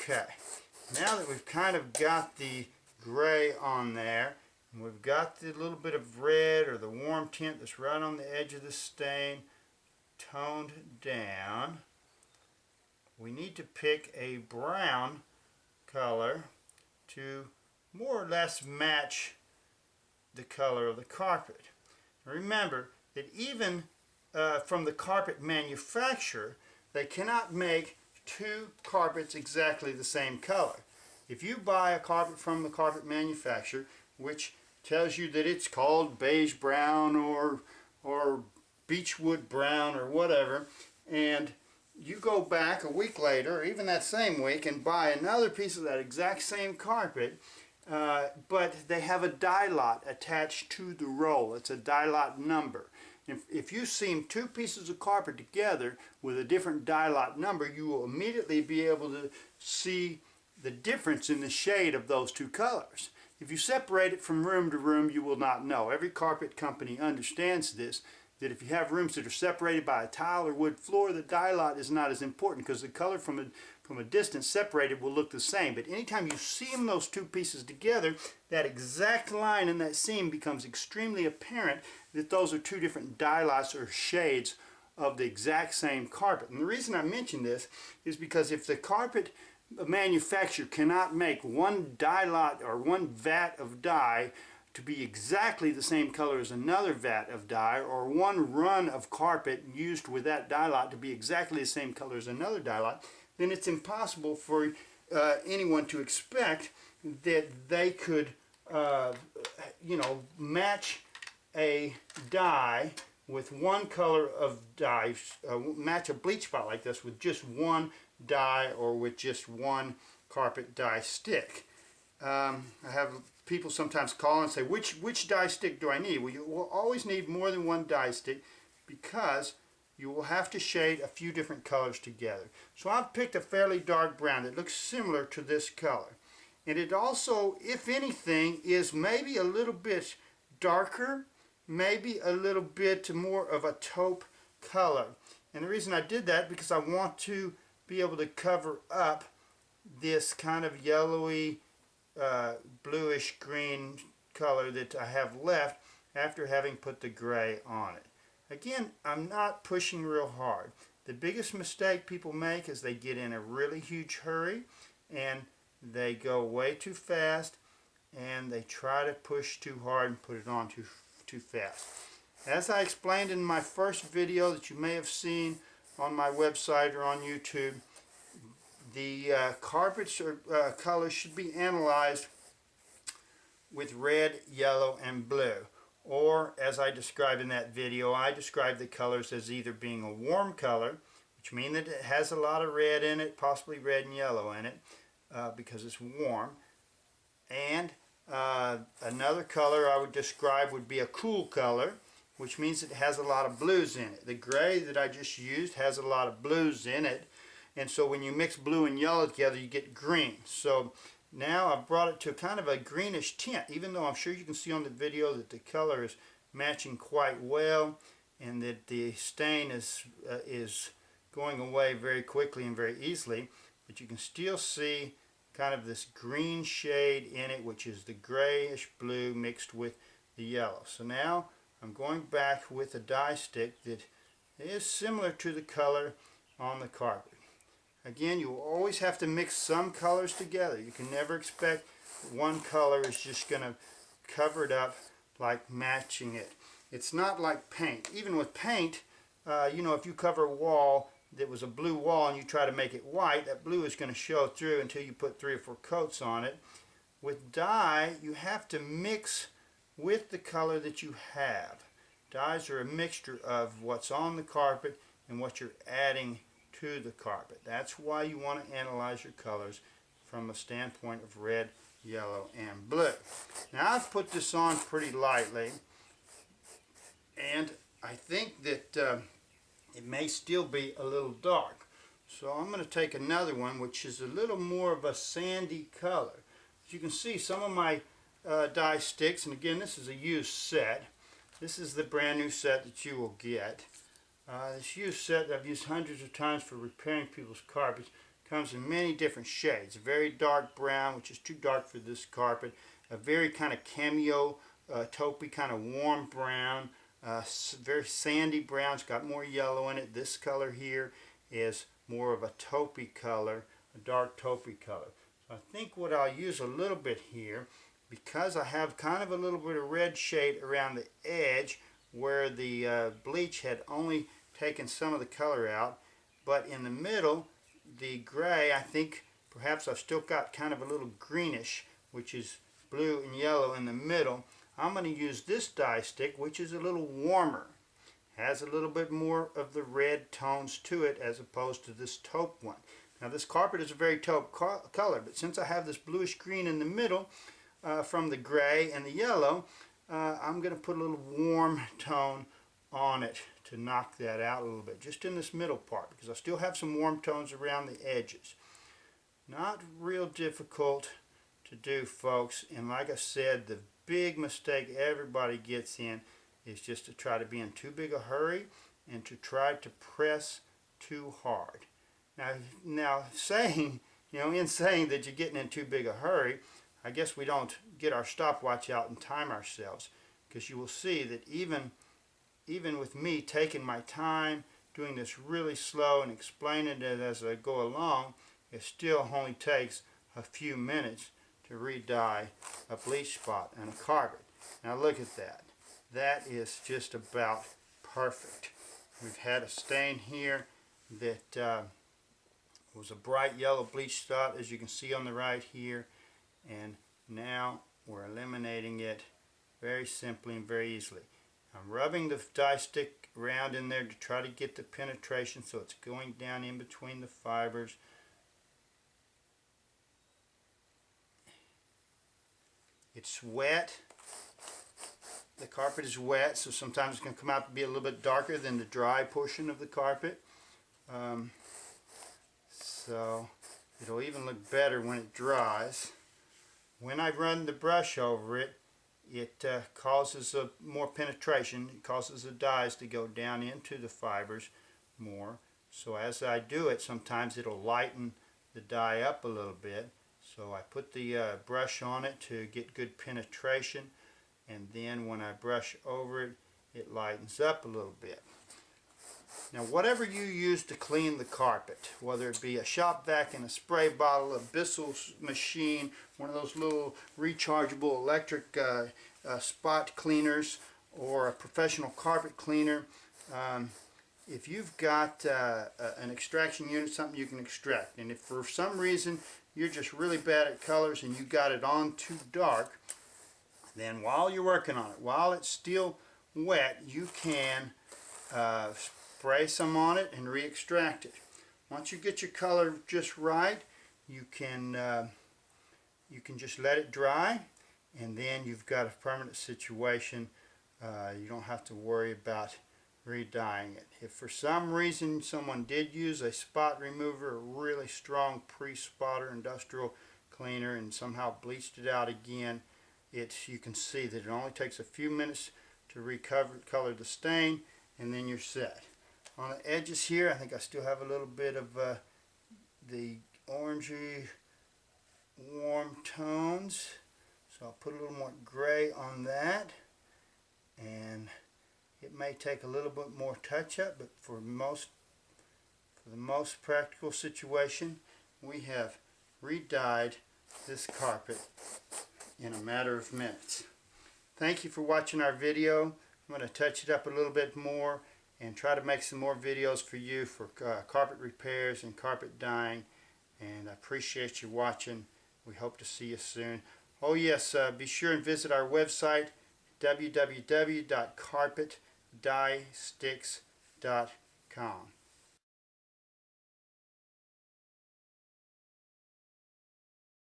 Okay, now that we've kind of got the gray on there, and we've got the little bit of red or the warm tint that's right on the edge of the stain toned down, we need to pick a brown color to more or less match the color of the carpet. Remember that even from the carpet manufacturer, they cannot make two carpets exactly the same color. If you buy a carpet from the carpet manufacturer, which tells you that it's called beige brown or beechwood brown or whatever, and you go back a week later or even that same week and buy another piece of that exact same carpet, but they have a die lot attached to the roll. It's a die lot number. If you seam two pieces of carpet together with a different die lot number, you will immediately be able to see the difference in the shade of those two colors. If you separate it from room to room, you will not know. Every carpet company understands this, that if you have rooms that are separated by a tile or wood floor, the die lot is not as important because the color from a distance separated will look the same. But anytime you seam those two pieces together, that exact line in that seam becomes extremely apparent that those are two different die lots or shades of the exact same carpet. And the reason I mention this is because if the carpet manufacturer cannot make one die lot or one vat of dye to be exactly the same color as another vat of dye, or one run of carpet used with that dye lot to be exactly the same color as another dye lot, then it's impossible for anyone to expect that they could match a dye with one color of dye, match a bleach spot like this with just one dye or with just one carpet dye stick. I have people sometimes call and say, which dye stick do I need? Well, you will always need more than one dye stick because you will have to shade a few different colors together. So I've picked a fairly dark brown that looks similar to this color. And it also, if anything, is maybe a little bit darker, maybe a little bit more of a taupe color. And the reason I did that because I want to be able to cover up this kind of yellowy bluish green color that I have left after having put the gray on it. Again, I'm not pushing real hard. The biggest mistake people make is they get in a really huge hurry and they go way too fast and they try to push too hard and put it on too fast. As I explained in my first video that you may have seen on my website or on YouTube, the carpets or colors should be analyzed with red, yellow, and blue. Or, as I described in that video, I describe the colors as either being a warm color, which means that it has a lot of red in it, possibly red and yellow in it, because it's warm. And another color I would describe would be a cool color, which means it has a lot of blues in it. The gray that I just used has a lot of blues in it. And so when you mix blue and yellow together, you get green. So now I've brought it to kind of a greenish tint, even though I'm sure you can see on the video that the color is matching quite well and that the stain is going away very quickly and very easily. But you can still see kind of this green shade in it, which is the grayish blue mixed with the yellow. So now I'm going back with a dye stick that is similar to the color on the carpet. Again, you will always have to mix some colors together. You can never expect one color is just going to cover it up like matching it. It's not like paint. Even with paint, if you cover a wall that was a blue wall and you try to make it white, that blue is going to show through until you put 3 or 4 coats on it. With dye, you have to mix with the color that you have. Dyes are a mixture of what's on the carpet and what you're adding to the carpet. That's why you want to analyze your colors from a standpoint of red, yellow, and blue. Now I've put this on pretty lightly, and I think that it may still be a little dark. So I'm going to take another one which is a little more of a sandy color. As you can see, some of my dye sticks, and again this is a used set. This is the brand new set that you will get. This used set that I've used hundreds of times for repairing people's carpets Comes in many different shades. A very dark brown, which is too dark for this carpet. A very kind of cameo, taupey, kind of warm brown. Very sandy brown. It's got more yellow in it. This color here is more of a taupey color, a dark taupey color. So I think what I'll use a little bit here, because I have kind of a little bit of red shade around the edge where the bleach had only taken some of the color out, but in the middle, the gray, I think perhaps I've still got kind of a little greenish, which is blue and yellow in the middle. I'm going to use this dye stick, which is a little warmer. Has a little bit more of the red tones to it as opposed to this taupe one. Now this carpet is a very taupe color, but since I have this bluish green in the middle from the gray and the yellow, I'm going to put a little warm tone on it to knock that out a little bit, just in this middle part, because I still have some warm tones around the edges. Not real difficult to do, folks, and like I said, the big mistake everybody gets in is just to try to be in too big a hurry and to try to press too hard. Now saying, in saying that you're getting in too big a hurry, I guess we don't get our stopwatch out and time ourselves, because you will see that even with me taking my time, doing this really slow and explaining it as I go along, it still only takes a few minutes to re-dye a bleach spot in a carpet. Now look at that. That is just about perfect. We've had a stain here that was a bright yellow bleach spot, as you can see on the right here, and now we're eliminating it very simply and very easily. I'm rubbing the dye stick around in there to try to get the penetration so it's going down in between the fibers. It's wet. The carpet is wet, so sometimes it's going to come out to be a little bit darker than the dry portion of the carpet. So it'll even look better when it dries. When I run the brush over it, it causes more penetration. It causes the dyes to go down into the fibers more. So as I do it, sometimes it'll lighten the dye up a little bit. So I put the brush on it to get good penetration, and then when I brush over it, it lightens up a little bit. Now whatever you use to clean the carpet, whether it be a shop vac and a spray bottle, a Bissell machine, one of those little rechargeable electric spot cleaners, or a professional carpet cleaner, if you've got an extraction unit, something you can extract, and if for some reason you're just really bad at colors and you got it on too dark, then while you're working on it, while it's still wet, you can spray some on it and re-extract it. Once you get your color just right, you can just let it dry, and then you've got a permanent situation. You don't have to worry about re-dyeing it. If for some reason someone did use a spot remover, a really strong pre-spotter industrial cleaner, and somehow bleached it out again, you can see that it only takes a few minutes to color the stain, and then you're set. On the edges here, I think I still have a little bit of the orangey warm tones, so I'll put a little more gray on that, and it may take a little bit more touch-up, but for the most practical situation, we have re-dyed this carpet in a matter of minutes. Thank you for watching our video. I'm going to touch it up a little bit more and try to make some more videos for you for carpet repairs and carpet dyeing, and I appreciate you watching. We hope to see you soon. Oh yes, be sure and visit our website, www.carpetdyesticks.com.